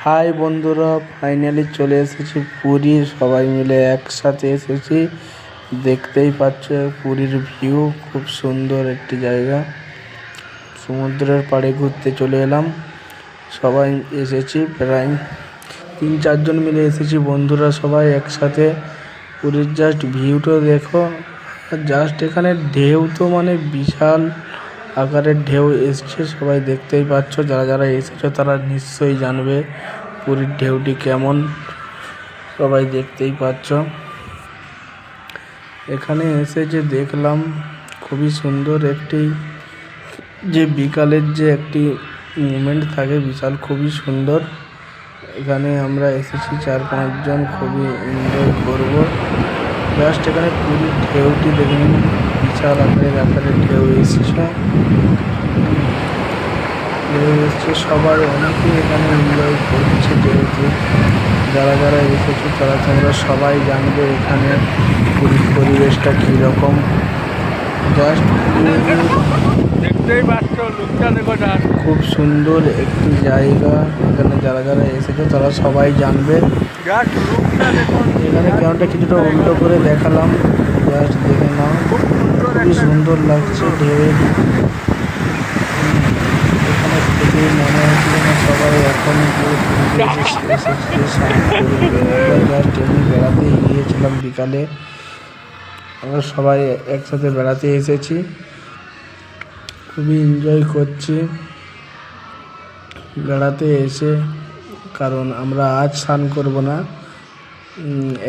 High বন্ধুরা, finally চলে এসেছি পুরী। সবাই মিলে একসাথে এসেছি। দেখতেই পাচ্ছ পুরীর ভিউ, খুব সুন্দর একটি জায়গা। সমুদ্রের পাড়ে ঘুরতে চলে এলাম। সবাই এসেছি, প্রায় 3-4 জন মিলে এসেছি বন্ধুরা, সবাই একসাথে। পুরীর জাস্ট ভিউটা দেখো। জাস্ট এখানে ঢেউ তো মানে বিশাল আকারের ঢেউ এসছে। সবাই দেখতেই পাচ্ছ, যারা যারা এসেছো তারা নিশ্চয়ই জানবে পুরীর ঢেউটি কেমন। সবাই দেখতেই পাচ্ছ। এখানে এসে যে দেখলাম খুবই সুন্দর একটি, যে বিকালের যে একটি মোমেন্ট থাকে বিশাল, খুবই সুন্দর। এখানে আমরা এসেছি 4-5 জন, খুবই এনজয় করব। জাস্ট এখানে পুরীর ঢেউটি দেখুন, বিশাল আকারের ঢেউ এসছে। সবাই অনেকেই এখানে এনজয় করছে। যেহেতু যারা যারা এসেছে তারা তোমরা সবাই জানবে এখানে পুরীর পরিবেশটা কীরকম। জাস্ট খুব সুন্দর একটি জায়গা। এখানে যারা যারা এসেছে তারা সবাই জানবে। এখানে কেমনটা কিছুটা উল্টো করে দেখালাম, জাস্ট দেখে নাও। খুবই সুন্দর লাগছে ঢেউ। এখানে থেকে মনে হচ্ছে না সবাই এখন এসেছে স্নান করবে। আমরা জাস্ট এমনি বেড়াতে গিয়েছিলাম বিকালে। আমরা সবাই একসাথে বেড়াতে এসেছি, খুবই এনজয় করছি বেড়াতে এসে। কারণ আমরা আজ স্নান করব না,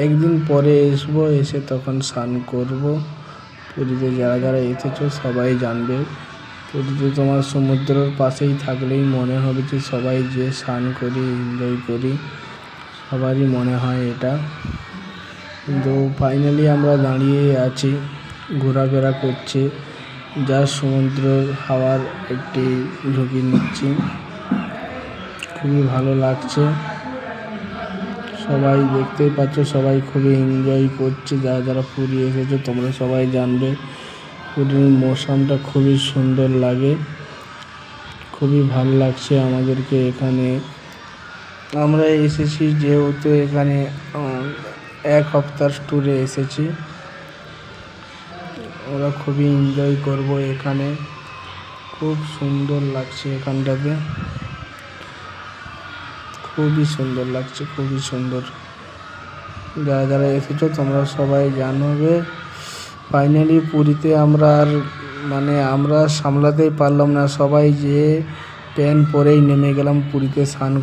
একদিন পরে আসবো, এসে তখন স্নান করব। পুরীতে যারা যারা এসেছো সবাই জানবে। পুরীতে তোমার সমুদ্রের পাশেই থাকলেই মনে হবে যে সবাই যে স্নান করি, এনজয় করি, সবারই মনে হয় এটা। কিন্তু ফাইনালি আমরা দাঁড়িয়ে আছি, ঘোরাফেরা করছি, যা সমুদ্রের হাওয়ার একটি ঝুঁকি নিচ্ছি। খুবই ভালো লাগছে। সবাই দেখতেই পাচ্ছ, সবাই খুবই এনজয় করছে। যারা যারা পুরী এসেছো তোমরা সবাই জানবে পুরীর মৌসুমটা খুবই সুন্দর লাগে। খুবই ভালো লাগছে আমাদেরকে এখানে। আমরা এসেছি যেহেতু এখানে 1 সপ্তাহ ট্যুরে এসেছি। ওরা খুবই এনজয় করব এখানে। খুব সুন্দর লাগছে এখানটাতে, খুবই সুন্দর লাগছে, খুবই সুন্দর। যারা যারা এসেছো তোমরা সবাই জানবে। ফাইনালি পুরীতে আমরা আর আমরা সামলাতেই পারলাম না, সবাই যে প্যান্ট পরেই নেমে গেলাম পুরীতে স্নান।